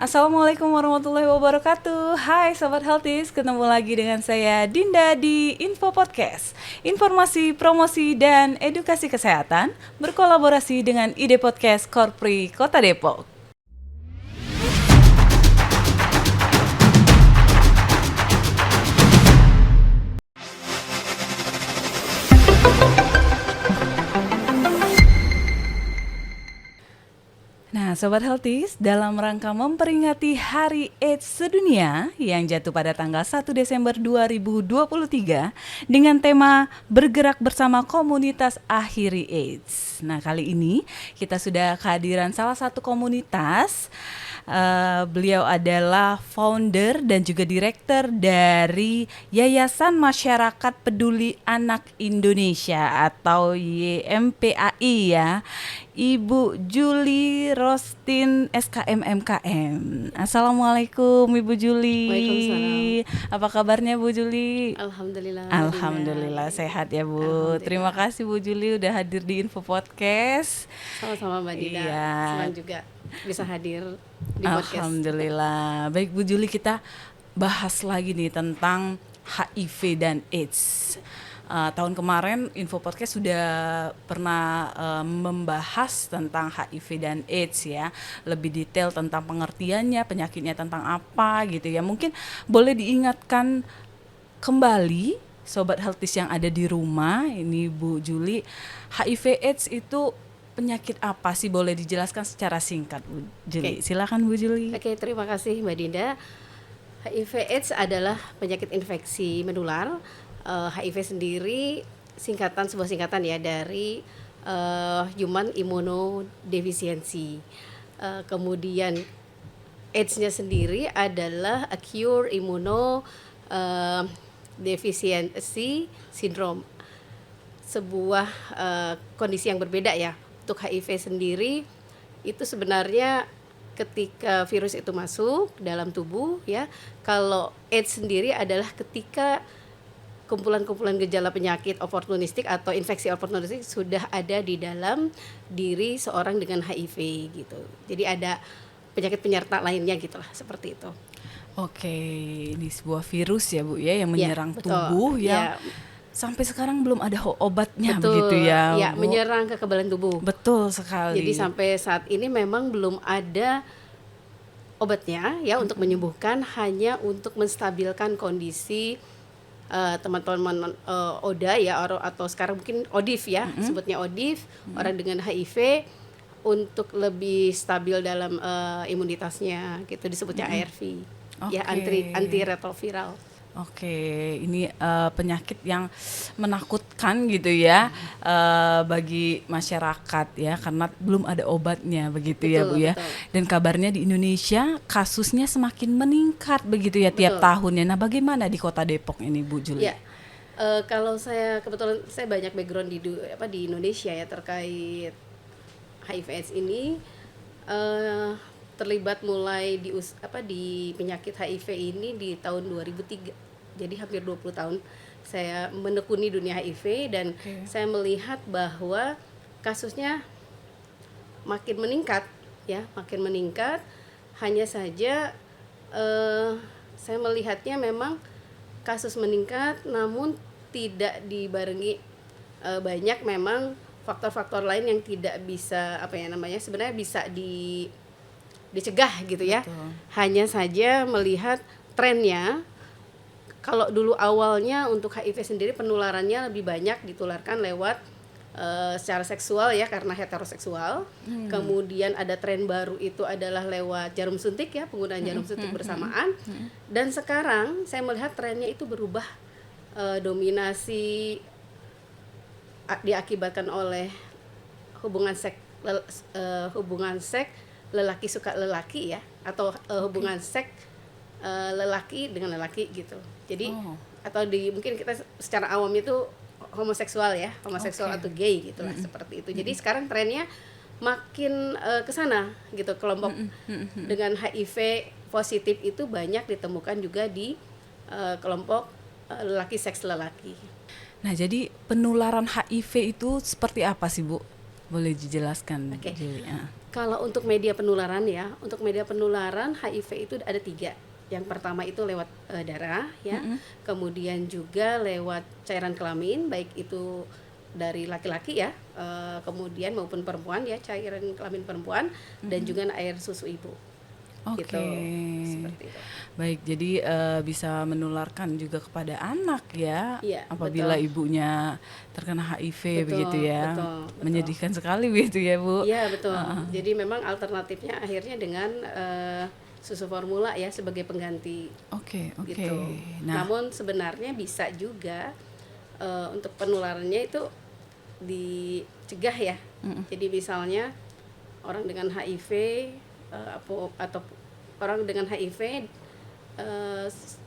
Assalamualaikum warahmatullahi wabarakatuh. Hai Sobat Healthies, ketemu lagi dengan saya Dinda di Info Podcast. Informasi, promosi, dan edukasi kesehatan berkolaborasi dengan Ide Podcast Korpri Kota Depok. Nah, Sobat Healthies, dalam rangka memperingati Hari AIDS Sedunia yang jatuh pada tanggal 1 Desember 2023 dengan tema Bergerak Bersama Komunitas Akhiri AIDS. Nah, kali ini kita sudah kehadiran salah satu komunitas. Beliau adalah founder dan juga direktur dari Yayasan Masyarakat Peduli Anak Indonesia atau YMPAI ya, Ibu Julie Rostin SKM MKM. Assalamualaikum Ibu Julie. Waalaikumsalam. Apa kabarnya Bu Julie? Alhamdulillah. Alhamdulillah sehat ya Bu. Terima kasih Bu Julie udah hadir di Info Podcast. Sama-sama Mbak Dida. Iya. Senang juga bisa hadir di podcast. Alhamdulillah. Baik Bu Julie, kita bahas lagi nih tentang HIV dan AIDS. Tahun kemarin Info Podcast sudah pernah membahas tentang HIV dan AIDS ya, lebih detail tentang pengertiannya, penyakitnya tentang apa gitu ya. Mungkin boleh diingatkan kembali Sobat Healthies yang ada di rumah, ini Bu Julie, HIV AIDS itu penyakit apa sih? Boleh dijelaskan secara singkat Bu Julie. Silakan Bu Julie. Oke, terima kasih Mbak Dinda. HIV AIDS adalah penyakit infeksi menular. HIV sendiri sebuah singkatan ya dari Human Immunodeficiency. Kemudian AIDS-nya sendiri adalah Acute Immunodeficiency Syndrome. Sebuah kondisi yang berbeda ya. Untuk HIV sendiri itu sebenarnya ketika virus itu masuk dalam tubuh ya. Kalau AIDS sendiri adalah ketika kumpulan-kumpulan gejala penyakit oportunistik atau infeksi oportunistik sudah ada di dalam diri seorang dengan HIV gitu. Jadi ada penyakit penyerta lainnya gitulah, seperti itu. Oke, ini sebuah virus ya Bu ya yang menyerang tubuh ya. Sampai sekarang belum ada obatnya begitu ya. Ya, Bu. Menyerang kekebalan tubuh. Betul sekali. Jadi sampai saat ini memang belum ada obatnya ya untuk menyembuhkan, hanya untuk menstabilkan kondisi teman-teman ODA ya, atau sekarang mungkin ODIF ya, sebutnya ODIF, orang dengan HIV, untuk lebih stabil dalam imunitasnya gitu, disebutnya ARV. Ya, antiretroviral. Oke, ini penyakit yang menakutkan gitu ya bagi masyarakat ya, karena belum ada obatnya begitu. Betul, ya Bu ya. Betul. Dan kabarnya di Indonesia kasusnya semakin meningkat begitu ya. Betul. Tiap tahunnya. Nah, bagaimana di Kota Depok ini Bu Julie? Ya, kalau kebetulan saya banyak background di Indonesia ya terkait HIV/AIDS ini. Terlibat mulai di penyakit HIV ini di tahun 2003. Jadi hampir 20 tahun saya menekuni dunia HIV dan saya melihat bahwa kasusnya makin meningkat ya, makin meningkat. Hanya saja saya melihatnya memang kasus meningkat namun tidak dibarengi banyak memang faktor-faktor lain yang tidak bisa sebenarnya bisa dicegah gitu ya. Betul. Hanya saja melihat trennya, kalau dulu awalnya untuk HIV sendiri penularannya lebih banyak ditularkan lewat secara seksual ya, karena heteroseksual. Kemudian ada tren baru itu adalah lewat jarum suntik ya, penggunaan jarum suntik bersamaan. Dan sekarang saya melihat trennya itu berubah, dominasi diakibatkan oleh hubungan seks lelaki suka lelaki ya, atau hubungan seks lelaki dengan lelaki gitu. Jadi atau mungkin kita secara awam itu homoseksual ya, atau gay gitulah, seperti itu. Jadi sekarang trennya makin ke sana gitu. Kelompok dengan HIV positif itu banyak ditemukan juga di kelompok lelaki, seks lelaki. Nah, jadi penularan HIV itu seperti apa sih Bu? Boleh dijelaskan? Okay. Kalau untuk media penularan ya, untuk media penularan HIV itu ada 3. Yang pertama itu lewat darah ya, kemudian juga lewat cairan kelamin, baik itu dari laki-laki ya, kemudian maupun perempuan ya, cairan kelamin perempuan, dan juga air susu ibu. Oke. Gitu, seperti itu. Baik, jadi bisa menularkan juga kepada anak ya, Iya, apabila betul. ibunya terkena HIV begitu Betul, ya. betul, betul. Menyedihkan sekali begitu ya, Bu. Iya, betul. Jadi memang alternatifnya akhirnya dengan susu formula ya sebagai pengganti Oke, oke. gitu. Nah, Namun sebenarnya bisa juga untuk penularannya itu dicegah ya. Jadi misalnya orang dengan HIV atau orang dengan HIV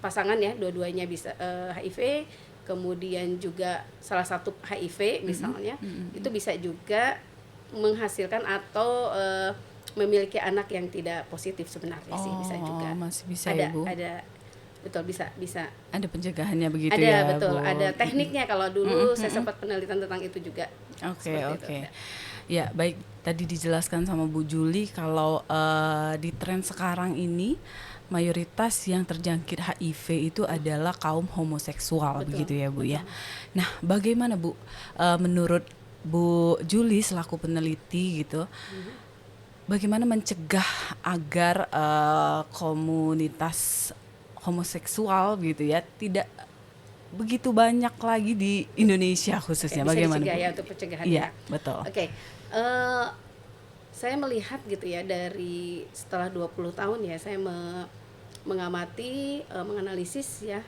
pasangan ya, dua-duanya bisa HIV, kemudian juga salah satu HIV misalnya, itu bisa juga menghasilkan atau memiliki anak yang tidak positif sebenarnya sih, bisa juga. masih bisa Ada ya, Bu. betul, bisa. Ada pencegahannya begitu Ada, ya, betul, Bu. ada tekniknya. Kalau dulu saya sempat penelitian tentang itu juga. Oke, Seperti itu oke. ada. Ya, baik. Tadi dijelaskan sama Bu Juli kalau di tren sekarang ini mayoritas yang terjangkit HIV itu adalah kaum homoseksual, Betul, begitu ya, Bu ya. betul. Nah, bagaimana Bu, menurut Bu Juli selaku peneliti gitu, bagaimana mencegah agar komunitas homoseksual gitu ya tidak begitu banyak lagi di Indonesia Oke, khususnya, bisa bagaimana dicegah Bu? ya untuk pencegahan Iya, ya. betul. Oke, saya melihat gitu ya, dari setelah 20 tahun ya saya mengamati, menganalisis ya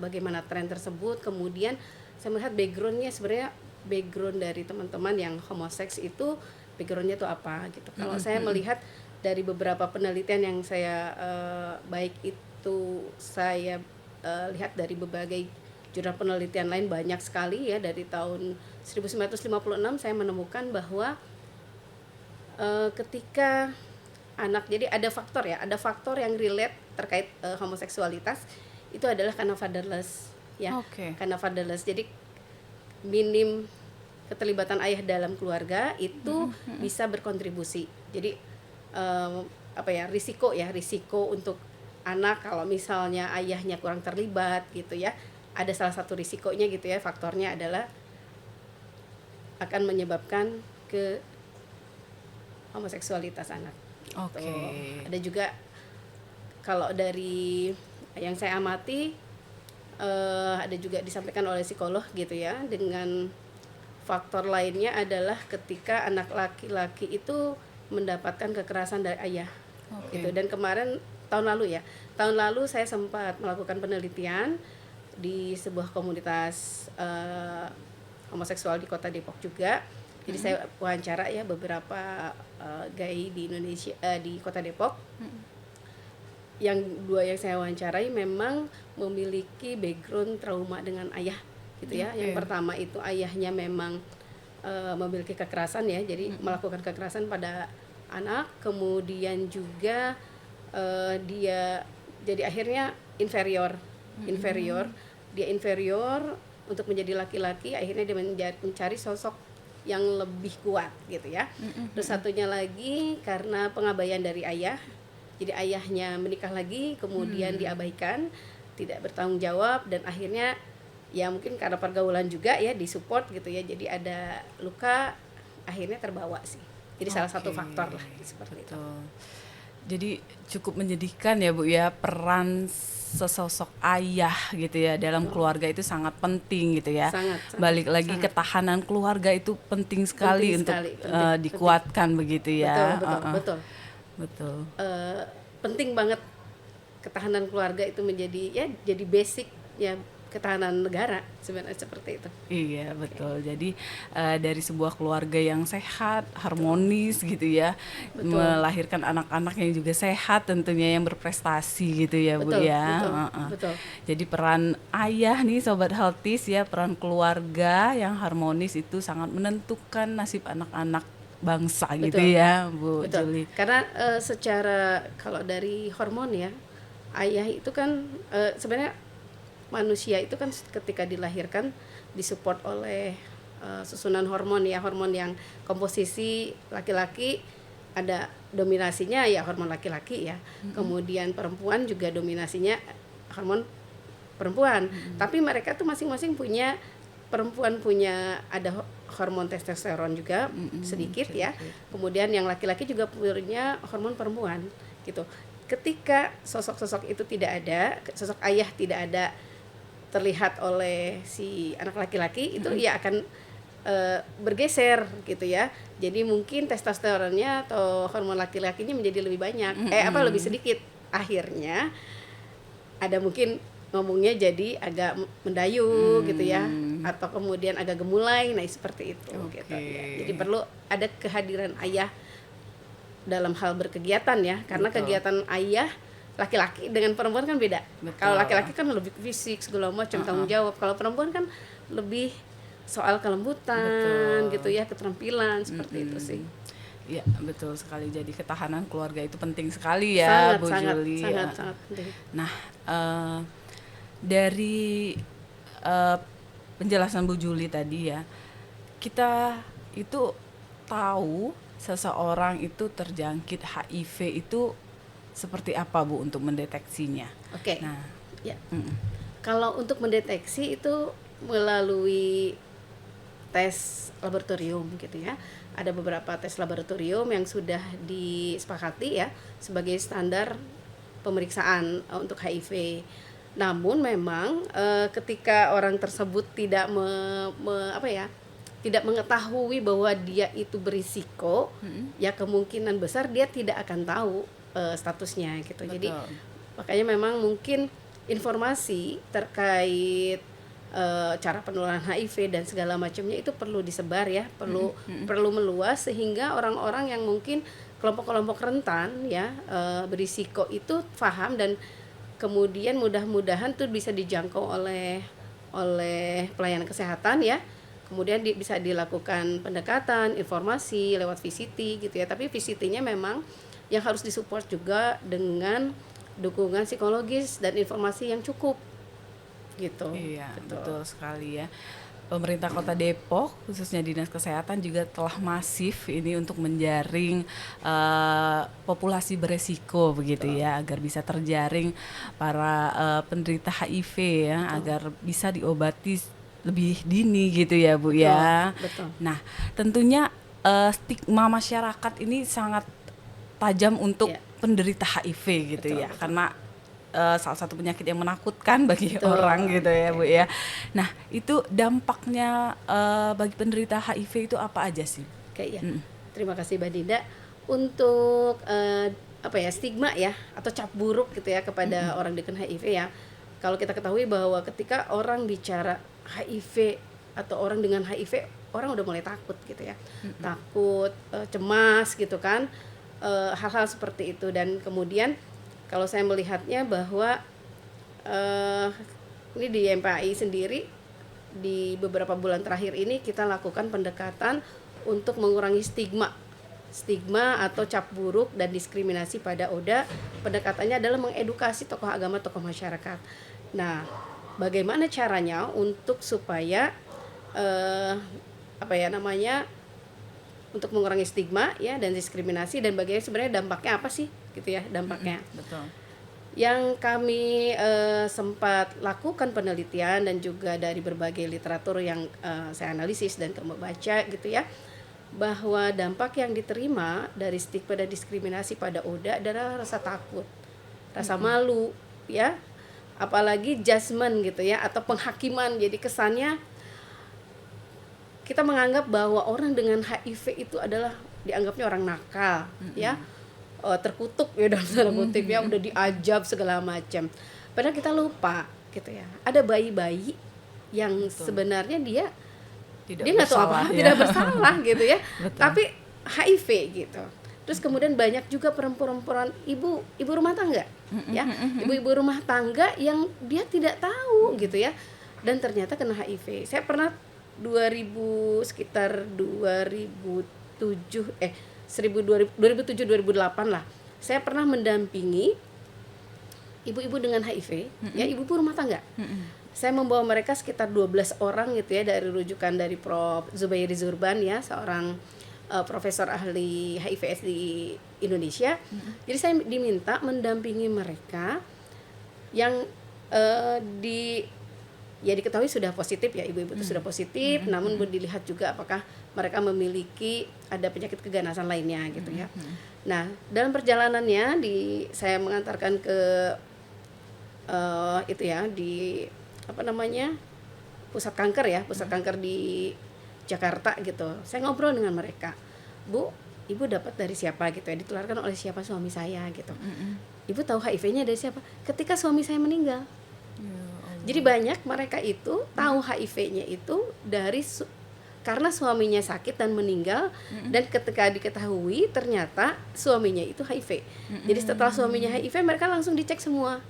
bagaimana tren tersebut. Kemudian saya melihat backgroundnya, sebenarnya background dari teman-teman yang homoseks itu backgroundnya tuh apa gitu. Kalau saya melihat dari beberapa penelitian yang saya baik itu saya lihat dari berbagai jurnal penelitian lain, banyak sekali ya, dari tahun 1956 saya menemukan bahwa ketika anak, jadi ada faktor yang relate terkait homoseksualitas, itu adalah karena fatherless ya. Oke. Karena fatherless, jadi minim keterlibatan ayah dalam keluarga itu bisa berkontribusi. Jadi risiko untuk anak kalau misalnya ayahnya kurang terlibat gitu ya, ada salah satu risikonya gitu ya, faktornya adalah akan menyebabkan ke homoseksualitas anak gitu. Oke. Ada juga kalau dari yang saya amati, ada juga disampaikan oleh psikolog gitu ya, dengan faktor lainnya adalah ketika anak laki-laki itu mendapatkan kekerasan dari ayah. Oke. Gitu. Dan kemarin tahun lalu saya sempat melakukan penelitian di sebuah komunitas homoseksual di Kota Depok juga. Jadi saya wawancara ya beberapa gay di Indonesia, di Kota Depok. Yang dua yang saya wawancarai memang memiliki background trauma dengan ayah gitu ya. Oke. Yang pertama itu ayahnya memang memiliki kekerasan ya, jadi melakukan kekerasan pada anak. Kemudian juga dia jadi akhirnya inferior, dia inferior untuk menjadi laki-laki. Akhirnya dia mencari sosok yang lebih kuat gitu ya. Terus satunya lagi karena pengabaian dari ayah, jadi ayahnya menikah lagi, kemudian diabaikan, tidak bertanggung jawab, dan akhirnya ya mungkin karena pergaulan juga ya, disupport gitu ya, jadi ada luka, akhirnya terbawa sih. Jadi salah satu faktor lah seperti itu. Jadi cukup menyedihkan ya Bu ya, peran sesosok ayah gitu ya dalam keluarga itu sangat penting gitu ya. Sangat, Balik lagi sangat. ketahanan keluarga itu penting sekali Penting untuk sekali, penting. dikuatkan begitu ya. Betul. Betul. Penting banget ketahanan keluarga itu menjadi ya, jadi basic ya ketahanan negara sebenarnya, seperti itu. Iya betul. Jadi dari sebuah keluarga yang sehat, harmonis gitu ya, Betul. melahirkan anak-anak yang juga sehat tentunya, yang berprestasi gitu ya Bu ya. Betul. Jadi peran ayah nih Sobat Healthies ya, peran keluarga yang harmonis itu sangat menentukan nasib anak-anak bangsa gitu ya Bu Juli. Karena secara kalau dari hormon ya, ayah itu kan sebenarnya manusia itu kan ketika dilahirkan disupport oleh susunan hormon ya, hormon yang komposisi laki-laki ada dominasinya ya hormon laki-laki ya. Kemudian perempuan juga dominasinya hormon perempuan. Tapi mereka tuh masing-masing punya, perempuan punya ada hormon testosteron juga sedikit ya. Kemudian yang laki-laki juga punya hormon perempuan gitu. Ketika sosok-sosok itu tidak ada, sosok ayah tidak ada terlihat oleh si anak laki-laki, itu ya akan bergeser gitu ya. Jadi mungkin testosteronnya atau hormon laki-lakinya menjadi lebih banyak, lebih sedikit. Akhirnya ada mungkin ngomongnya jadi agak mendayu gitu ya, atau kemudian agak gemulai, nah seperti itu gitu ya. Jadi perlu ada kehadiran ayah dalam hal berkegiatan ya, karena kegiatan ayah laki-laki dengan perempuan kan beda. Kalau laki-laki kan lebih fisik segala macam tanggung jawab, kalau perempuan kan lebih soal kelembutan gitu ya, keterampilan seperti itu sih. Iya, betul sekali. Jadi ketahanan keluarga itu penting sekali ya, Bu Juli. Sangat penting. Nah, dari penjelasan Bu Juli tadi ya, kita itu tahu seseorang itu terjangkit HIV itu seperti apa, Bu, untuk mendeteksinya? Oke. Nah, ya. Kalau untuk mendeteksi itu melalui tes laboratorium gitu ya. Ada beberapa tes laboratorium yang sudah disepakati ya sebagai standar pemeriksaan untuk HIV. Namun memang ketika orang tersebut tidak tidak mengetahui bahwa dia itu berisiko, ya kemungkinan besar dia tidak akan tahu statusnya gitu. Betul. Jadi makanya memang mungkin informasi terkait cara penularan HIV dan segala macamnya itu perlu disebar ya, perlu meluas sehingga orang-orang yang mungkin kelompok-kelompok rentan ya berisiko itu paham, dan kemudian mudah-mudahan tuh bisa dijangkau oleh pelayanan kesehatan ya. Kemudian bisa dilakukan pendekatan informasi lewat VCT gitu ya. Tapi VCT-nya memang yang harus disupport juga dengan dukungan psikologis dan informasi yang cukup gitu. Iya, betul sekali ya. Pemerintah Kota Depok, khususnya Dinas Kesehatan juga telah masif ini untuk menjaring populasi beresiko begitu ya, agar bisa terjaring para penderita HIV ya, agar bisa diobati lebih dini gitu ya, Bu ya. Betul. Nah, tentunya stigma masyarakat ini sangat tajam untuk penderita HIV gitu ya, karena salah satu penyakit yang menakutkan bagi orang gitu ya, Bu ya. Nah, itu dampaknya bagi penderita HIV itu apa aja sih? Oke ya. Terima kasih Mbak Dinda untuk stigma ya atau cap buruk gitu ya kepada orang dengan HIV ya. Kalau kita ketahui bahwa ketika orang bicara HIV atau orang dengan HIV, orang udah mulai takut gitu ya. Takut, cemas gitu kan. Hal-hal seperti itu, dan kemudian kalau saya melihatnya bahwa ini di MPAI sendiri di beberapa bulan terakhir ini kita lakukan pendekatan untuk mengurangi stigma atau cap buruk dan diskriminasi pada ODA. Pendekatannya adalah mengedukasi tokoh agama, tokoh masyarakat. Nah, bagaimana caranya untuk supaya untuk mengurangi stigma ya dan diskriminasi, dan bagaimana sebenarnya dampaknya apa sih gitu ya dampaknya. Betul. Yang kami sempat lakukan penelitian dan juga dari berbagai literatur yang saya analisis dan membaca gitu ya, bahwa dampak yang diterima dari stigma dan diskriminasi pada ODA adalah rasa takut, rasa malu ya, apalagi judgement gitu ya atau penghakiman. Jadi kesannya kita menganggap bahwa orang dengan HIV itu adalah dianggapnya orang nakal ya, terkutuk ya dalam tanda kutip ya, udah diajab segala macam. Padahal kita lupa gitu ya, ada bayi-bayi yang sebenarnya dia nggak tahu apa, tidak bersalah gitu ya. Tapi HIV gitu. Terus kemudian banyak juga perempuan ibu rumah tangga ya, ibu-ibu rumah tangga yang dia tidak tahu gitu ya, dan ternyata kena HIV. Saya pernah 2007 2008 lah, saya pernah mendampingi ibu-ibu dengan HIV ya, ibu-ibu rumah tangga. Saya membawa mereka sekitar 12 orang gitu ya, dari rujukan dari Prof. Zubairi Zurban ya, seorang profesor ahli HIV/AIDS di Indonesia. Jadi saya diminta mendampingi mereka yang diketahui sudah positif ya, ibu-ibu itu sudah positif, namun dilihat juga apakah mereka memiliki ada penyakit keganasan lainnya gitu ya. Nah, dalam perjalanannya saya mengantarkan ke itu ya di pusat kanker di Jakarta gitu. Saya ngobrol dengan mereka, Bu, ibu dapat dari siapa gitu ya, ditularkan oleh siapa? Suami saya gitu. Ibu tahu HIV-nya dari siapa? Ketika suami saya meninggal. Jadi banyak mereka itu tahu HIV-nya itu karena suaminya sakit dan meninggal, dan ketika diketahui ternyata suaminya itu HIV. Jadi setelah suaminya HIV, mereka langsung dicek semua.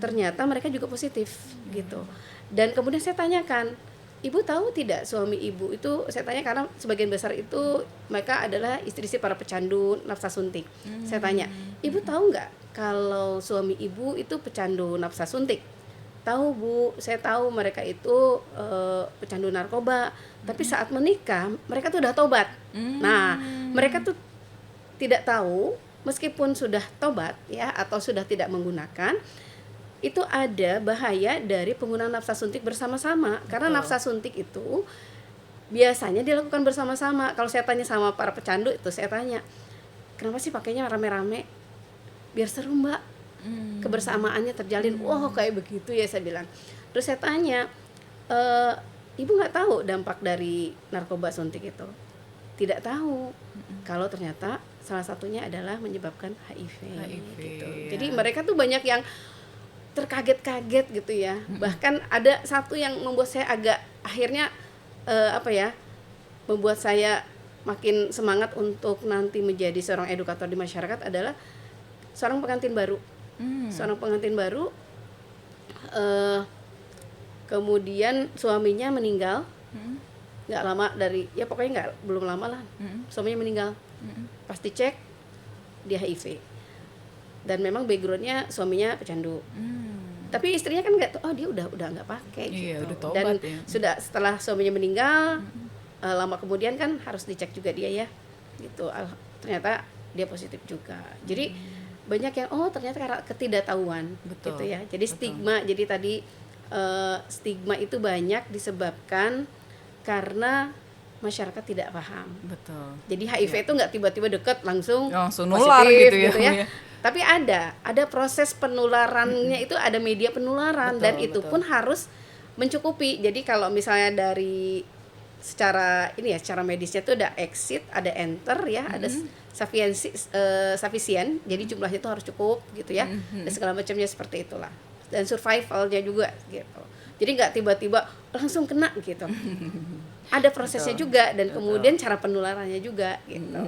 Ternyata mereka juga positif gitu. Dan kemudian saya tanyakan, ibu tahu tidak suami ibu itu, saya tanya karena sebagian besar itu mereka adalah istri-istri para pecandu nafsa suntik. Saya tanya, ibu tahu nggak kalau suami ibu itu pecandu nafsa suntik? Tahu Bu, saya tahu mereka itu pecandu narkoba, tapi saat menikah mereka tuh udah tobat. Nah, mereka tuh tidak tahu meskipun sudah tobat ya atau sudah tidak menggunakan, itu ada bahaya dari penggunaan nafsa suntik bersama-sama. Karena nafsa suntik itu biasanya dilakukan bersama-sama. Kalau saya tanya sama para pecandu itu, saya tanya, kenapa sih pakainya rame-rame? Biar seru Mbak, kebersamaannya terjalin. Wah kayak begitu ya, saya bilang. Terus saya tanya, ibu nggak tahu dampak dari narkoba suntik itu? Tidak tahu. Kalau ternyata salah satunya adalah menyebabkan HIV gitu. Ya. Jadi mereka tuh banyak yang terkaget-kaget gitu ya. Bahkan ada satu yang membuat saya agak akhirnya membuat saya makin semangat untuk nanti menjadi seorang edukator di masyarakat adalah seorang pengantin baru. Seorang pengantin baru kemudian suaminya meninggal. Nggak lama pokoknya belum lama lah. Suaminya meninggal. Pas dicek dia HIV. Dan memang backgroundnya suaminya pecandu. Tapi istrinya kan nggak, dia udah nggak pakai gitu. Udah tobat, dan ya. sudah setelah suaminya meninggal, lama kemudian kan harus dicek juga dia ya, gitu. Ternyata dia positif juga. Jadi banyak yang ternyata karena ketidaktahuan, gitu ya. Jadi stigma, jadi tadi stigma itu banyak disebabkan karena masyarakat tidak paham. Betul. Jadi HIV itu nggak tiba-tiba deket langsung nular positif, gitu ya. Tapi ada proses penularannya, itu ada media penularan. Dan itu pun harus mencukupi. Jadi kalau misalnya dari secara medisnya itu ada exit, ada enter ya, ada sufficient, jadi jumlahnya itu harus cukup gitu ya. Dan segala macamnya seperti itulah. Dan survivalnya juga gitu. Jadi nggak tiba-tiba langsung kena gitu. Ada prosesnya juga, dan kemudian cara penularannya juga gitu.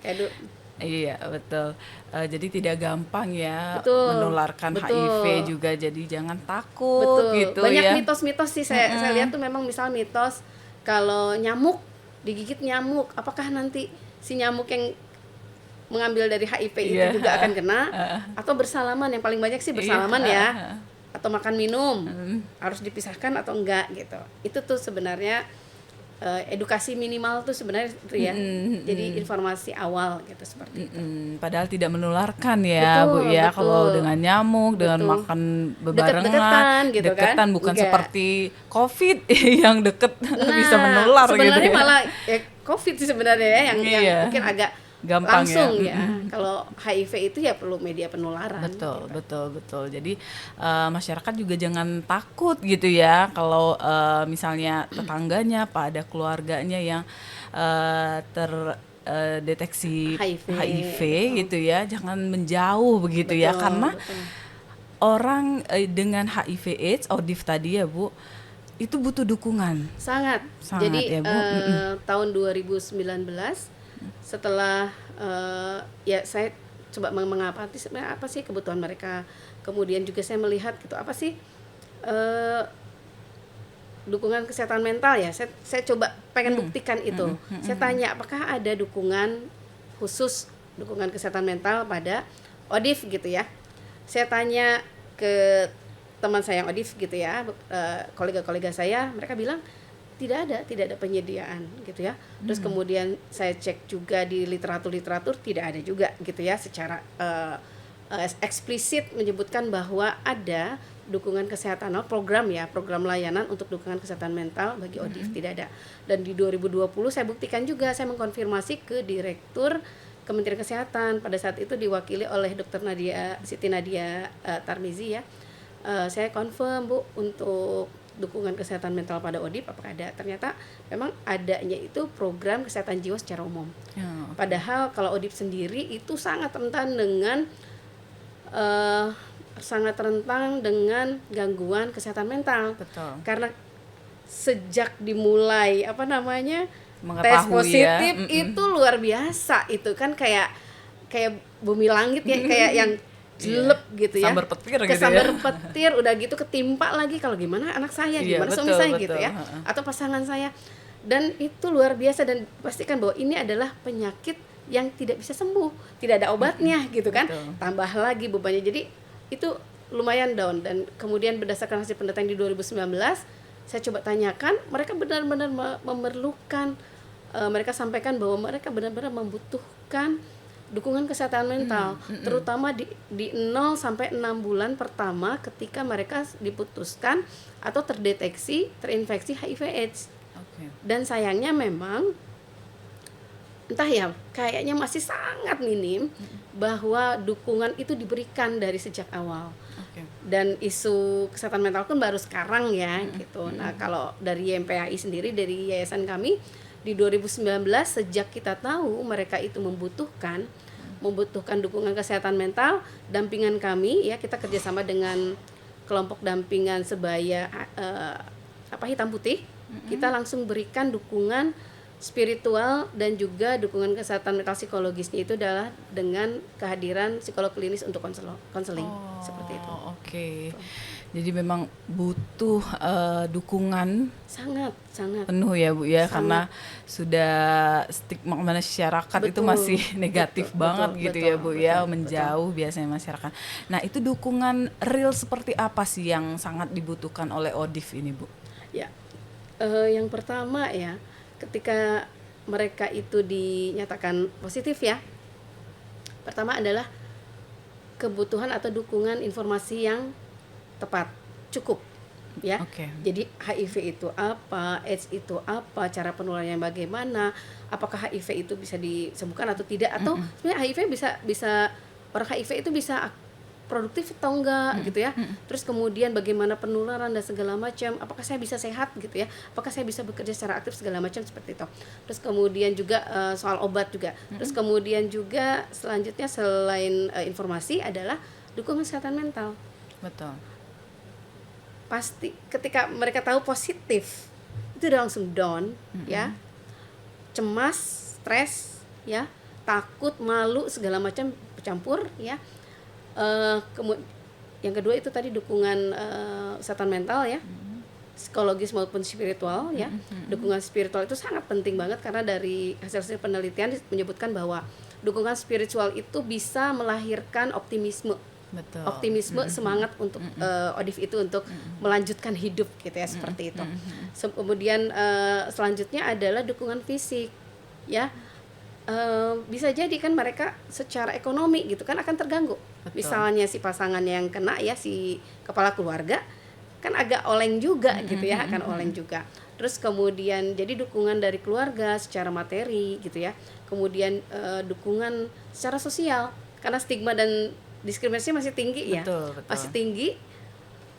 Kayak Iya betul. Jadi tidak gampang ya menularkan betul. HIV juga. Jadi jangan takut gitu. Banyak ya. mitos-mitos sih saya lihat tuh, memang misal mitos kalau nyamuk digigit nyamuk, apakah nanti si nyamuk yang mengambil dari HIV itu juga akan kena, atau bersalaman? Yang paling banyak sih bersalaman ya, atau makan minum harus dipisahkan atau enggak gitu. Itu tuh sebenarnya edukasi minimal tuh sebenarnya itu ya. Jadi informasi awal gitu seperti itu. Padahal tidak menularkan ya, Bu ya. Kalau dengan nyamuk, dengan makan bebarengan, deketan bukan enggak. Seperti COVID yang deket bisa menular gitu. Sebenarnya ya. malah COVID sih sebenarnya ya, yang mungkin agak gampang langsung ya. Kalau HIV itu ya perlu media penularan. Betul. Jadi masyarakat juga jangan takut gitu ya kalau misalnya tetangganya, ada keluarganya yang terdeteksi HIV gitu ya, jangan menjauh begitu ya, karena orang dengan HIV/AIDS, ODIF tadi ya Bu, itu butuh dukungan. Sangat Jadi ya, Bu. Tahun 2019 setelah saya coba mengamati sebenarnya apa sih kebutuhan mereka, kemudian juga saya melihat gitu apa sih dukungan kesehatan mental ya, saya coba pengen buktikan itu. Saya tanya apakah ada dukungan khusus, dukungan kesehatan mental pada ODIF gitu ya. Saya tanya ke teman saya yang ODIF gitu ya, kolega-kolega saya, mereka bilang tidak ada penyediaan gitu ya. Terus kemudian saya cek juga di literatur tidak ada juga gitu ya secara eksplisit menyebutkan bahwa ada dukungan kesehatan program layanan untuk dukungan kesehatan mental bagi ODIF, tidak ada. Dan di 2020 saya buktikan juga, saya mengkonfirmasi ke Direktur Kementerian Kesehatan pada saat itu diwakili oleh Dr. Siti Nadia Tarmizi ya. Saya confirm Bu untuk dukungan kesehatan mental pada ODIF apakah ada. Ternyata memang adanya itu program kesehatan jiwa secara umum. Padahal kalau ODIF sendiri itu sangat rentan dengan gangguan kesehatan mental. Betul. Karena sejak dimulai tes Mengetahui positif ya. itu luar biasa, itu kan kayak bumi langit ya, kayak yang jelek gitu ya, Sambar petir gitu ya. kesambar petir, udah gitu ketimpa lagi, kalau gimana anak saya, gimana suami saya gitu ya, atau pasangan saya, dan itu luar biasa. Dan pastikan bahwa ini adalah penyakit yang tidak bisa sembuh, tidak ada obatnya gitu kan. Tambah lagi bebannya, jadi itu lumayan down. Dan kemudian berdasarkan hasil pendataan di 2019, saya coba tanyakan, mereka benar-benar memerlukan, mereka sampaikan bahwa mereka benar-benar membutuhkan dukungan kesehatan mental, terutama di 0 sampai 6 bulan pertama ketika mereka diputuskan atau terdeteksi terinfeksi HIV/AIDS. Dan sayangnya memang entah ya, kayaknya masih sangat minim bahwa dukungan itu diberikan dari sejak awal. Dan isu kesehatan mental kan baru sekarang ya gitu. Nah, kalau dari YMPAI sendiri, dari yayasan kami di 2019, sejak kita tahu mereka itu membutuhkan dukungan kesehatan mental, dampingan kami ya, kita kerjasama dengan kelompok dampingan sebaya hitam putih, kita langsung berikan dukungan spiritual dan juga dukungan kesehatan mental psikologisnya itu adalah dengan kehadiran psikolog klinis untuk konseling seperti itu. Jadi memang butuh dukungan sangat penuh ya Bu ya, karena sudah stigma masyarakat itu masih negatif banget gitu ya Bu ya, menjauh biasanya masyarakat. Nah, itu dukungan real seperti apa sih yang sangat dibutuhkan oleh ODIF ini Bu? Ya, yang pertama ya, ketika mereka itu dinyatakan positif ya, pertama adalah kebutuhan atau dukungan informasi yang tepat, cukup ya. Jadi HIV itu apa, AIDS itu apa, cara penularannya bagaimana, apakah HIV itu bisa disembuhkan atau tidak, atau sebenarnya HIV bisa orang HIV itu bisa produktif atau enggak gitu ya. Terus kemudian bagaimana penularan dan segala macam, apakah saya bisa sehat gitu ya, apakah saya bisa bekerja secara aktif segala macam seperti itu. Terus kemudian juga soal obat juga. Terus kemudian juga selanjutnya selain informasi adalah dukungan kesehatan mental. Betul. Pasti ketika mereka tahu positif itu udah langsung down ya, cemas, stres ya, takut, malu segala macam bercampur ya. Yang kedua itu tadi dukungan kesehatan mental ya, psikologis maupun spiritual ya. Dukungan spiritual itu sangat penting banget, karena dari hasil penelitian menyebutkan bahwa dukungan spiritual itu bisa melahirkan optimisme. Semangat untuk ODIF itu untuk melanjutkan hidup gitu ya, seperti itu. Kemudian selanjutnya adalah dukungan fisik ya. Bisa jadi kan mereka secara ekonomi gitu kan akan terganggu. Misalnya si pasangan yang kena ya, si kepala keluarga kan agak oleng juga gitu ya, akan oleng juga. Terus kemudian jadi dukungan dari keluarga secara materi gitu ya. Kemudian dukungan secara sosial, karena stigma dan diskriminasi masih tinggi ya. Masih tinggi,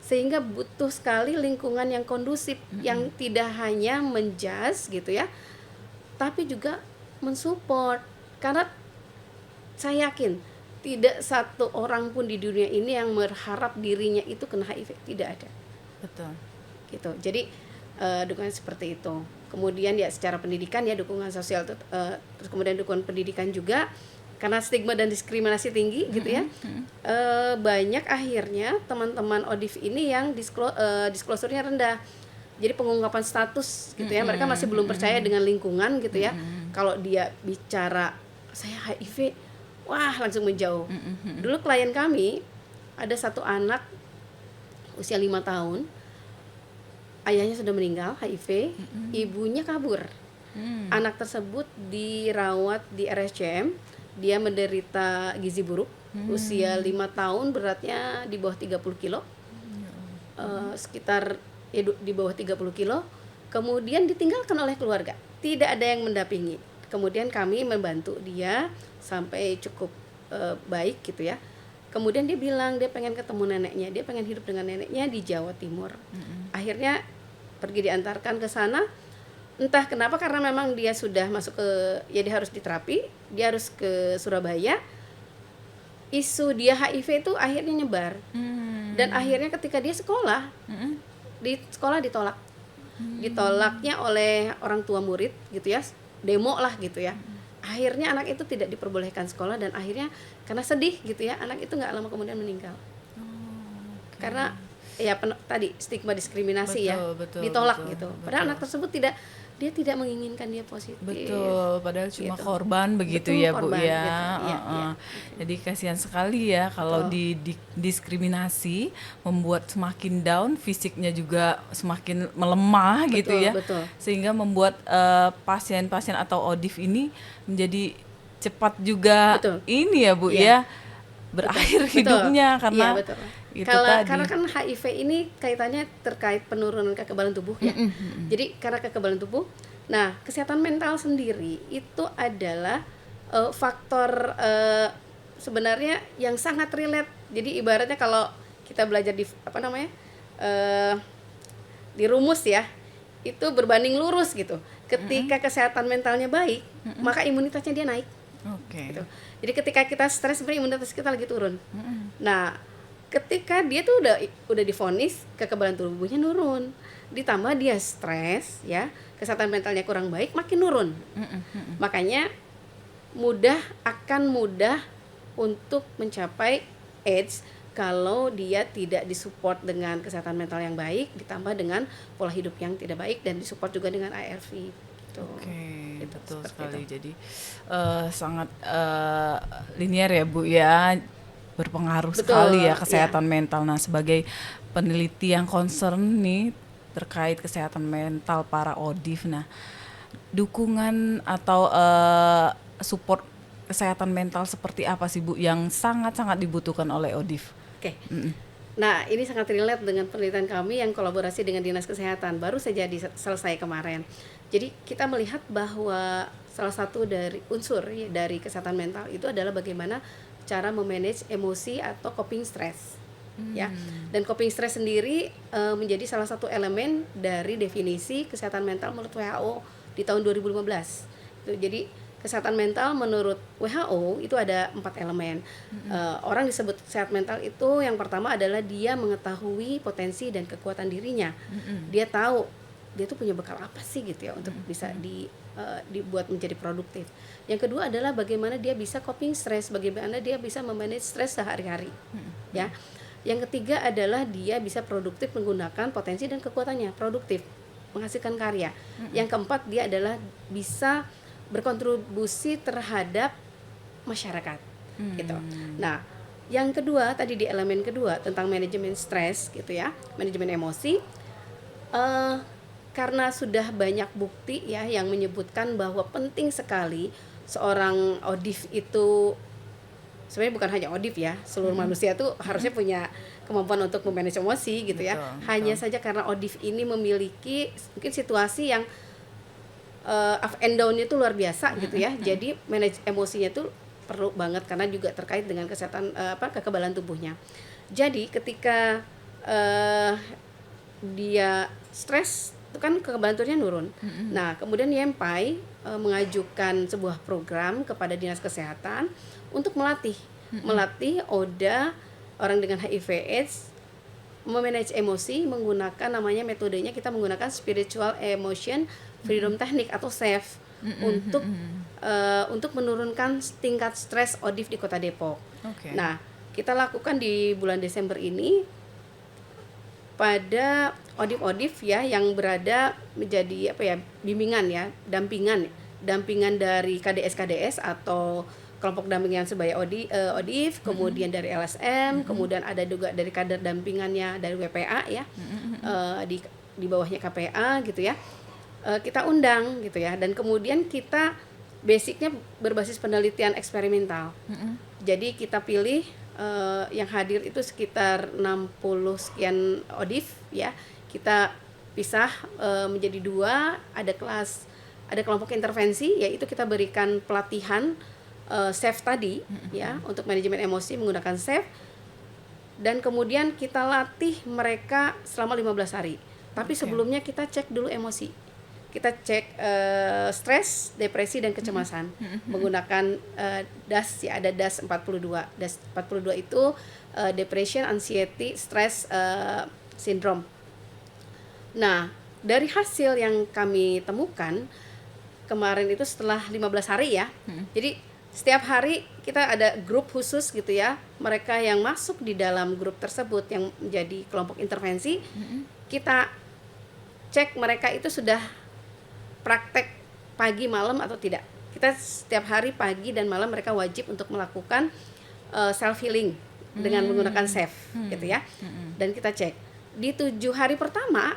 sehingga butuh sekali lingkungan yang kondusif, yang tidak hanya menjudge gitu ya, tapi juga mensupport. Karena saya yakin tidak satu orang pun di dunia ini yang berharap dirinya itu kena HIV, tidak ada. Gitu. Jadi dukungan seperti itu. Kemudian ya secara pendidikan ya, dukungan sosial itu, terus kemudian dukungan pendidikan juga, karena stigma dan diskriminasi tinggi gitu ya. Banyak akhirnya teman-teman ODIF ini yang disclosure-nya rendah. Jadi pengungkapan status gitu ya, mereka masih belum percaya dengan lingkungan gitu ya. Kalau dia bicara saya HIV, wah langsung menjauh. Dulu klien kami ada satu anak usia 5 tahun, ayahnya sudah meninggal HIV, ibunya kabur. Anak tersebut dirawat di RSCM, dia menderita gizi buruk, usia 5 tahun, beratnya di bawah 30 kilo, sekitar di bawah 30 kilo, kemudian ditinggalkan oleh keluarga, tidak ada yang mendampingi. Kemudian kami membantu dia sampai cukup baik gitu ya. Kemudian dia bilang dia pengen ketemu neneknya, dia pengen hidup dengan neneknya di Jawa Timur. Akhirnya pergi diantarkan ke sana. Entah kenapa, karena memang dia sudah masuk ke, ya dia harus diterapi, dia harus ke Surabaya. Isu dia HIV itu akhirnya nyebar. Dan akhirnya ketika dia sekolah, di sekolah ditolak. Ditolaknya oleh orang tua murid gitu ya, demo lah gitu ya. Akhirnya anak itu tidak diperbolehkan sekolah, dan akhirnya karena sedih gitu ya, anak itu nggak lama kemudian meninggal. Karena ya tadi stigma diskriminasi, betul, ditolak betul, gitu. Padahal betul. anak tersebut dia tidak menginginkan dia positif. Betul, padahal cuma Gitu. korban begitu Betul, ya Bu korban, ya. gitu. Iya, iya. Jadi kasihan sekali ya kalau diskriminasi, membuat semakin down, fisiknya juga semakin melemah gitu Betul, ya. betul. Sehingga membuat pasien-pasien atau ODIF ini menjadi cepat juga Betul. ini ya Bu Iya. ya, berakhir Betul. hidupnya karena Iya, betul. itu tadi. Karena kan HIV ini kaitannya terkait penurunan kekebalan tubuh ya. Jadi karena kekebalan tubuh, nah kesehatan mental sendiri itu adalah faktor sebenarnya yang sangat relate. Jadi ibaratnya kalau kita belajar di di rumus ya, itu berbanding lurus gitu. Ketika kesehatan mentalnya baik, maka imunitasnya dia naik. Oke. Gitu. Jadi ketika kita stres, sebenarnya imunitas kita lagi turun. Nah, ketika dia tuh udah divonis kekebalan tubuhnya nurun, ditambah dia stres ya, kesehatan mentalnya kurang baik, makin nurun. Makanya akan mudah untuk mencapai AIDS kalau dia tidak disupport dengan kesehatan mental yang baik, ditambah dengan pola hidup yang tidak baik, dan disupport juga dengan ARV gitu. Oke, Gitu, betul seperti sekali. itu. Jadi sangat linear ya Bu ya, berpengaruh Betul, sekali ya iya. kesehatan mental. Nah, sebagai peneliti yang concern nih terkait kesehatan mental para ODIF, nah dukungan atau support kesehatan mental seperti apa sih Bu yang sangat-sangat dibutuhkan oleh ODIF? Oke. Nah, ini sangat relate dengan penelitian kami yang kolaborasi dengan Dinas Kesehatan, baru saja selesai kemarin. Jadi kita melihat bahwa salah satu dari unsur ya, dari kesehatan mental itu adalah bagaimana cara memanage emosi atau coping stress. Ya. Dan coping stress sendiri menjadi salah satu elemen dari definisi kesehatan mental menurut WHO di tahun 2015. Jadi kesehatan mental menurut WHO itu ada 4 elemen. Orang disebut sehat mental itu yang pertama adalah dia mengetahui potensi dan kekuatan dirinya. Dia tahu dia tuh punya bekal apa sih gitu ya untuk bisa dibuat menjadi produktif. Yang kedua adalah bagaimana dia bisa coping stress, bagaimana dia bisa memanage stres sehari-hari. Ya. Yang ketiga adalah dia bisa produktif menggunakan potensi dan kekuatannya, produktif, menghasilkan karya. Yang keempat, dia adalah bisa berkontribusi terhadap masyarakat gitu. Nah, yang kedua tadi di elemen kedua tentang manajemen stres gitu ya, manajemen emosi, karena sudah banyak bukti ya yang menyebutkan bahwa penting sekali seorang ODIF itu, sebenarnya bukan hanya ODIF ya, seluruh manusia tuh harusnya punya kemampuan untuk memanage emosi gitu ya. Hanya saja karena ODIF ini memiliki mungkin situasi yang up and down-nya itu luar biasa gitu ya. Jadi manage emosinya tuh perlu banget karena juga terkait dengan kesehatan kekebalan tubuhnya. Jadi ketika dia stres itu kan kekebalan tubuhnya nurun. Nah, kemudian YEMPAI mengajukan sebuah program kepada Dinas Kesehatan untuk melatih ODA orang dengan HIV AIDS memanage emosi menggunakan namanya metodenya, kita menggunakan spiritual emotion freedom technique atau SAFE untuk menurunkan tingkat stres ODIF di Kota Depok. Nah, kita lakukan di bulan Desember ini pada ODIF ya yang berada menjadi bimbingan ya, dampingan dari KDS atau kelompok dampingan sebaya ODIF, kemudian dari LSM, kemudian ada juga dari kader dampingannya dari WPA ya, di bawahnya KPA gitu ya, kita undang gitu ya, dan kemudian kita basicnya berbasis penelitian eksperimental. Jadi kita pilih yang hadir itu sekitar 60 sekian ODIF ya, kita pisah menjadi 2, ada kelompok intervensi, yaitu kita berikan pelatihan SAFE tadi ya, untuk manajemen emosi menggunakan SAFE, dan kemudian kita latih mereka selama 15 hari. Tapi sebelumnya kita cek dulu emosi. Kita cek stres, depresi dan kecemasan menggunakan DAS ya, ada DAS 42. DAS 42 itu depression, anxiety, stress syndrome. Nah, dari hasil yang kami temukan kemarin itu setelah 15 hari ya. Jadi setiap hari kita ada grup khusus gitu ya. Mereka yang masuk di dalam grup tersebut yang menjadi kelompok intervensi, kita cek mereka itu sudah praktek pagi malam atau tidak. Kita setiap hari pagi dan malam mereka wajib untuk melakukan self healing dengan menggunakan SAFE gitu ya. Dan kita cek di 7 hari pertama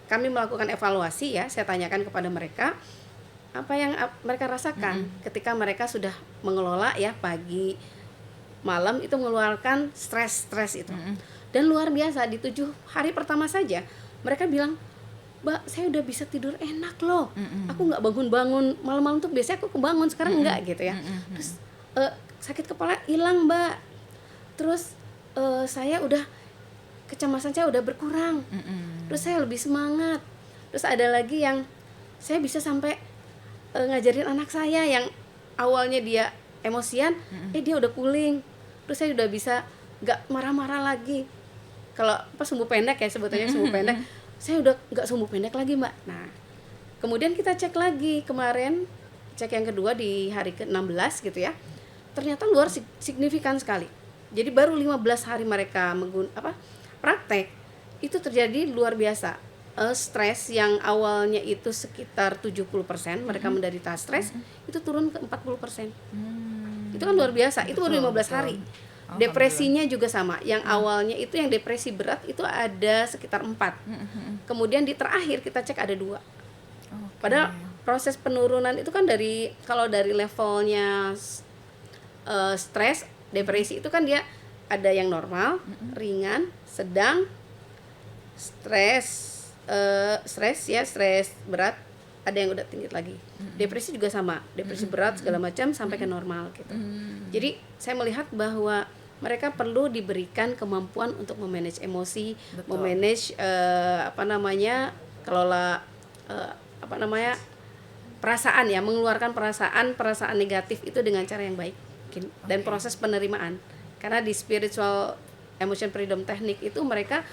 kami melakukan evaluasi ya. Saya tanyakan kepada mereka apa yang mereka rasakan ketika mereka sudah mengelola ya pagi malam itu mengeluarkan stres itu. Dan luar biasa di 7 hari pertama saja mereka bilang, Mbak, saya udah bisa tidur enak loh. Aku nggak bangun-bangun malam-malam tuh, biasanya aku kebangun, sekarang enggak gitu ya. Terus sakit kepala hilang, Mbak. Terus saya udah, kecemasan saya udah berkurang. Terus saya lebih semangat. Terus ada lagi yang saya bisa sampai ngajarin anak saya yang awalnya dia emosian, dia udah cooling. Terus saya udah bisa nggak marah-marah lagi. Kalau sumbu pendek ya sebetulnya sumbu pendek, saya udah nggak sumbu pendek lagi, Mbak. Nah, kemudian kita cek lagi kemarin, cek yang kedua di hari ke-16 gitu ya. Ternyata luar signifikan sekali. Jadi baru 15 hari mereka praktek, itu terjadi luar biasa. Stres yang awalnya itu sekitar 70% mereka menderita stres, itu turun ke 40%. Itu kan luar biasa, itu baru 15 hari. Depresinya juga sama, yang awalnya itu yang depresi berat itu ada sekitar 4. Kemudian di terakhir kita cek ada 2. Padahal proses penurunan itu kan kalau dari levelnya stres, depresi itu kan dia ada yang normal, ringan, sedang, stres berat, ada yang udah tinggi lagi. Depresi juga sama, depresi berat segala macam sampai ke normal gitu. Jadi saya melihat bahwa mereka perlu diberikan kemampuan untuk memanage emosi, memanage kelola perasaan ya, mengeluarkan perasaan negatif itu dengan cara yang baik dan proses penerimaan. Karena di spiritual emotion freedom technique itu mereka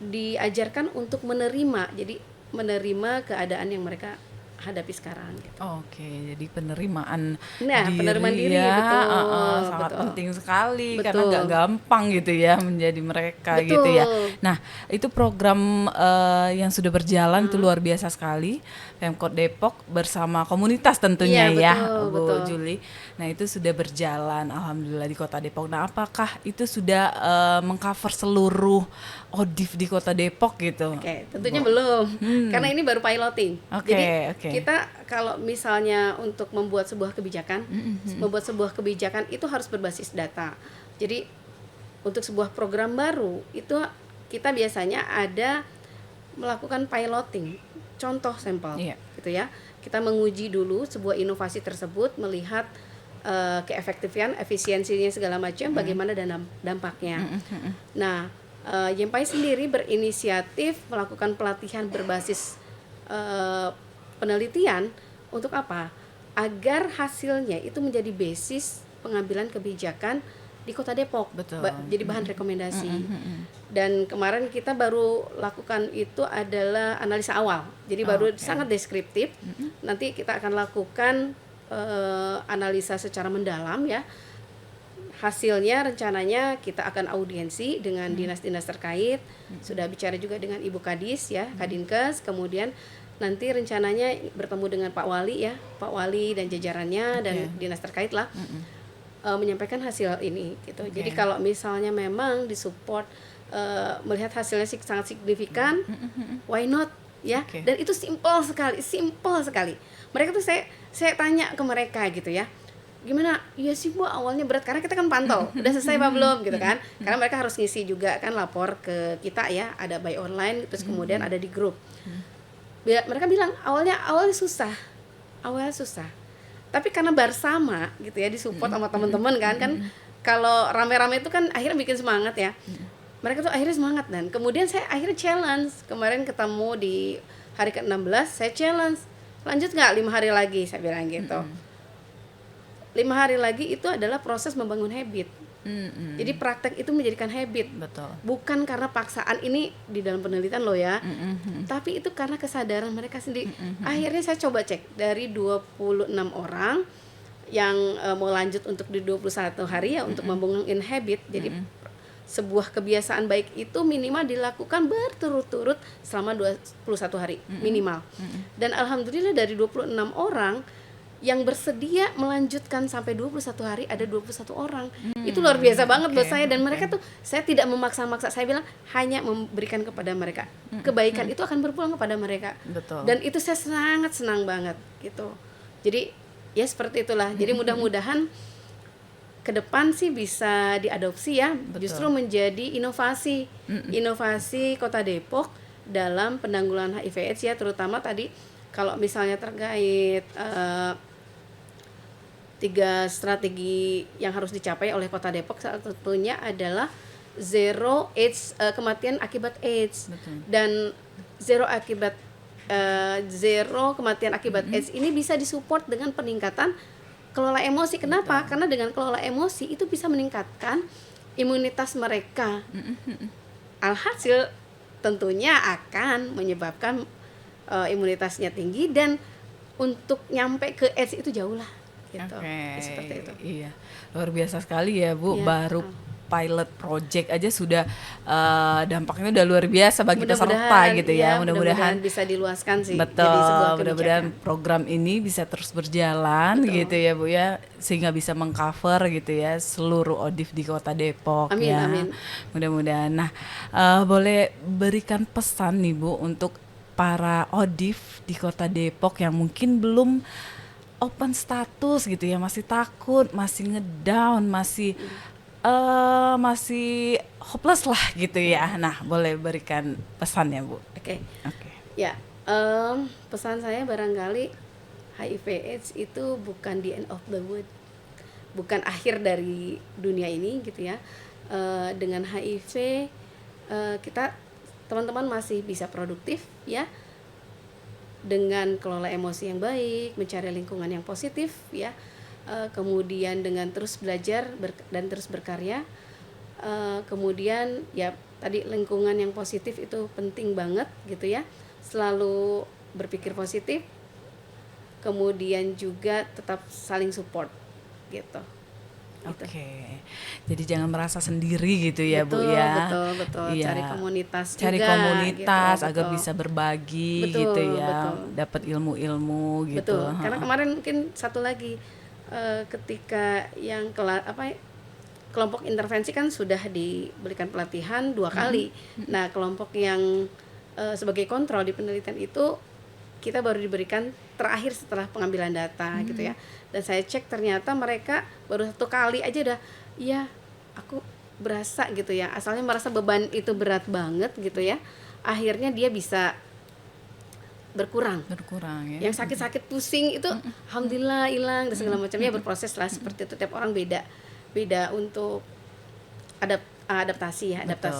diajarkan untuk menerima, jadi menerima keadaan yang mereka hadapi sekarang gitu. Oke, jadi penerimaan penerimaan diri sangat penting sekali. Karena nggak gampang gitu ya menjadi mereka gitu ya. Nah, itu program yang sudah berjalan itu luar biasa sekali. Pemkot Depok bersama komunitas tentunya Bu Juli. Nah, itu sudah berjalan alhamdulillah di Kota Depok. Nah, apakah itu sudah mengcover seluruh ODIF di Kota Depok gitu? Oke, tentunya belum. Karena ini baru piloting. Jadi kita kalau misalnya untuk membuat sebuah kebijakan itu harus berbasis data. Jadi untuk sebuah program baru itu kita biasanya ada melakukan piloting, contoh sampel gitu ya. Kita menguji dulu sebuah inovasi tersebut, melihat keefektifan, efisiensinya segala macam, bagaimana dampaknya. Nah, Yempai sendiri berinisiatif melakukan pelatihan berbasis penelitian untuk apa? Agar hasilnya itu menjadi basis pengambilan kebijakan di Kota Depok. Jadi bahan rekomendasi. Dan kemarin kita baru lakukan itu adalah analisa awal. Jadi baru sangat deskriptif. Nanti kita akan lakukan analisa secara mendalam ya. Hasilnya rencananya kita akan audiensi dengan dinas-dinas terkait. Sudah bicara juga dengan Ibu Kadis ya, Kadinkes. Kemudian nanti rencananya bertemu dengan Pak Wali ya, Pak Wali dan jajarannya dan dinas terkait lah, menyampaikan hasil ini gitu. Jadi kalau misalnya memang disupport melihat hasilnya sangat signifikan, why not ya? Oke. Dan itu simple sekali. Mereka tuh saya tanya ke mereka gitu ya, gimana? Iya sih Bu, awalnya berat karena kita kan pantau, udah selesai apa belum gitu kan? Karena mereka harus ngisi juga kan, lapor ke kita ya, ada by online, terus kemudian ada di grup. Mereka bilang awalnya susah, tapi karena bersama gitu ya, disupport sama teman-teman kan kalau rame-rame itu kan akhirnya bikin semangat ya. Mereka tuh akhirnya semangat, dan kemudian saya akhirnya challenge. Kemarin ketemu di hari ke-16, saya challenge, lanjut nggak 5 hari lagi, saya bilang gitu. 5 hari lagi itu adalah proses membangun habit. Jadi praktek itu menjadikan habit. Betul. Bukan karena paksaan, ini di dalam penelitian loh ya. Tapi itu karena kesadaran mereka sendiri. Akhirnya saya coba cek dari 26 orang yang mau lanjut untuk di 21 hari ya, untuk membangun habit. Jadi sebuah kebiasaan baik itu minimal dilakukan berturut-turut selama 21 hari minimal. Dan alhamdulillah dari 26 orang yang bersedia melanjutkan sampai 21 hari ada 21 orang. Itu luar biasa banget buat saya, dan mereka tuh saya tidak memaksa-maksa. Saya bilang hanya memberikan kepada mereka. Kebaikan itu akan berpulang kepada mereka. Betul. Dan itu saya sangat senang banget gitu. Jadi ya seperti itulah. Jadi mudah-mudahan ke depan sih bisa diadopsi ya. Betul. Justru menjadi inovasi Kota Depok dalam penanggulangan HIV/AIDS ya, terutama tadi kalau misalnya terkait 3 strategi yang harus dicapai oleh Kota Depok, salah satunya adalah zero AIDS, kematian akibat AIDS. Betul. Dan zero kematian akibat AIDS ini bisa disupport dengan peningkatan kelola emosi. Kenapa? Karena dengan kelola emosi itu bisa meningkatkan imunitas mereka. Alhasil tentunya akan menyebabkan imunitasnya tinggi, dan untuk nyampe ke AIDS itu jauh lah gitu. Seperti itu. Iya, luar biasa sekali ya Bu. Ya. Baru pilot project aja sudah dampaknya udah luar biasa bagi peserta gitu ya. Mudah-mudahan bisa diluaskan sih. betul. Jadi sebuah Mudah-mudahan kebijakan. program ini bisa terus berjalan gitu ya Bu ya, sehingga bisa mengcover gitu ya seluruh ODIF di Kota Depok. Amin, ya. amin. Mudah-mudahan. Nah, boleh berikan pesan nih Bu untuk para ODIF di Kota Depok yang mungkin belum open status gitu ya, masih takut, masih ngedown, masih hopeless lah gitu ya. Nah, boleh berikan pesan ya Bu. Oke. Oke. Ya, pesan saya barangkali HIV/AIDS itu bukan the end of the world, bukan akhir dari dunia ini gitu ya. Dengan HIV kita teman-teman masih bisa produktif ya, dengan kelola emosi yang baik, mencari lingkungan yang positif ya, kemudian dengan terus belajar dan terus berkarya, kemudian ya tadi lingkungan yang positif itu penting banget gitu ya, selalu berpikir positif, kemudian juga tetap saling support gitu. Oke. Jadi jangan merasa sendiri gitu ya Bu ya. Betul. Iya. Cari komunitas Cari juga, komunitas gitu, agar betul. bisa berbagi Betul, gitu ya, betul. dapat ilmu-ilmu gitu. Betul. Karena kemarin mungkin satu lagi, ketika yang kelompok intervensi kan sudah diberikan pelatihan 2 kali. Nah, kelompok yang sebagai kontrol di penelitian itu kita baru diberikan terakhir setelah pengambilan data gitu ya. Dan saya cek ternyata mereka baru 1 kali aja udah, iya aku berasa gitu ya. Asalnya merasa beban itu berat banget gitu ya. Akhirnya dia bisa berkurang ya. Yang sakit-sakit pusing itu alhamdulillah hilang dan segala macamnya, berproses lah seperti itu. Tiap orang beda untuk adaptasi. Betul.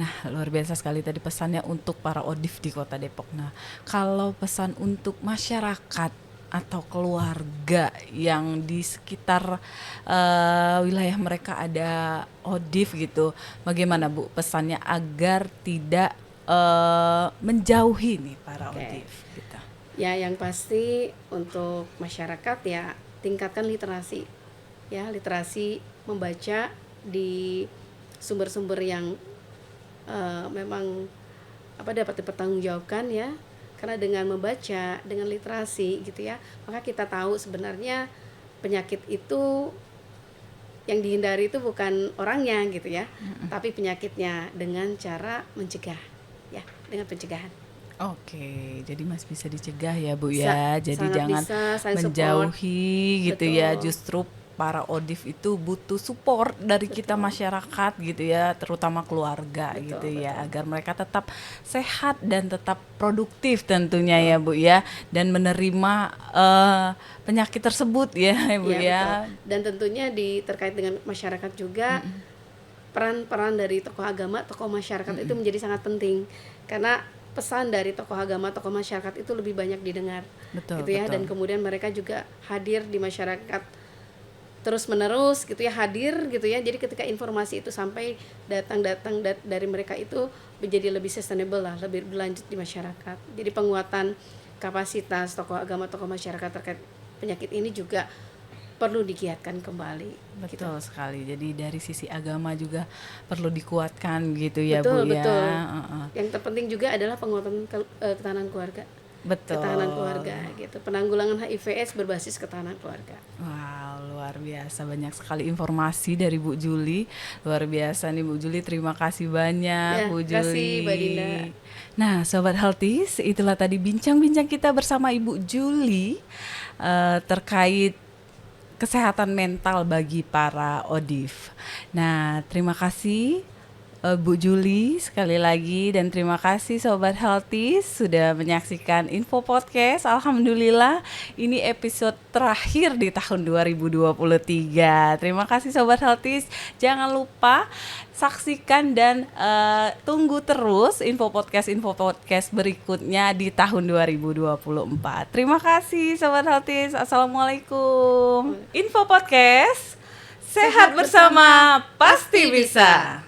Nah, luar biasa sekali tadi pesannya untuk para ODIF di Kota Depok. Nah, kalau pesan untuk masyarakat atau keluarga yang di sekitar wilayah mereka ada ODIF gitu, bagaimana Bu pesannya agar tidak menjauhi nih para ODIF gitu? Ya, yang pasti untuk masyarakat ya tingkatkan literasi ya, literasi membaca di sumber-sumber yang memang dapat dipertanggungjawabkan ya. Karena dengan membaca, dengan literasi gitu ya, maka kita tahu sebenarnya penyakit itu yang dihindari itu bukan orangnya gitu ya, tapi penyakitnya dengan cara mencegah, ya, dengan pencegahan. Oke, jadi masih bisa dicegah ya Bu Sa- ya. Jadi sangat jangan bisa saling support. menjauhi gitu ya. Betul. Justru para ODIF itu butuh support dari kita Betul. masyarakat gitu ya, terutama keluarga Betul, gitu ya, betul. agar mereka tetap sehat dan tetap produktif tentunya ya Bu ya, dan menerima penyakit tersebut ya Bu Ya, ya. betul. Dan tentunya terkait dengan masyarakat juga, peran-peran dari tokoh agama, tokoh masyarakat itu menjadi sangat penting, karena pesan dari tokoh agama, tokoh masyarakat itu lebih banyak didengar, Betul, gitu ya. betul. Dan kemudian mereka juga hadir di masyarakat terus menerus, gitu ya, hadir gitu ya. Jadi ketika informasi itu sampai datang dari mereka itu menjadi lebih sustainable lah, lebih berlanjut di masyarakat. Jadi penguatan kapasitas tokoh agama, tokoh masyarakat terkait penyakit ini juga perlu digiatkan kembali. Gitu. Betul sekali. Jadi dari sisi agama juga perlu dikuatkan gitu ya Betul, Bu ya. betul. Heeh. Yang terpenting juga adalah penguatan ketahanan keluarga. Betul. Ketahanan keluarga gitu. Penanggulangan HIV/AIDS berbasis ketahanan keluarga. Wow, luar biasa, banyak sekali informasi dari Bu Juli. Luar biasa nih Bu Juli, terima kasih banyak Ya, Bu terima kasih, Juli. Mbak Dinda. Nah, Sobat Healthies, itulah tadi bincang-bincang kita bersama Ibu Juli terkait kesehatan mental bagi para ODIF. Nah, terima kasih Bu Juli sekali lagi, dan terima kasih Sobat Healthy sudah menyaksikan Info Podcast. Alhamdulillah ini episode terakhir di tahun 2023. Terima kasih Sobat Healthy. Jangan lupa saksikan dan tunggu terus Info Podcast berikutnya di tahun 2024. Terima kasih Sobat Healthy. Assalamualaikum. Info Podcast, sehat bersama pasti bisa.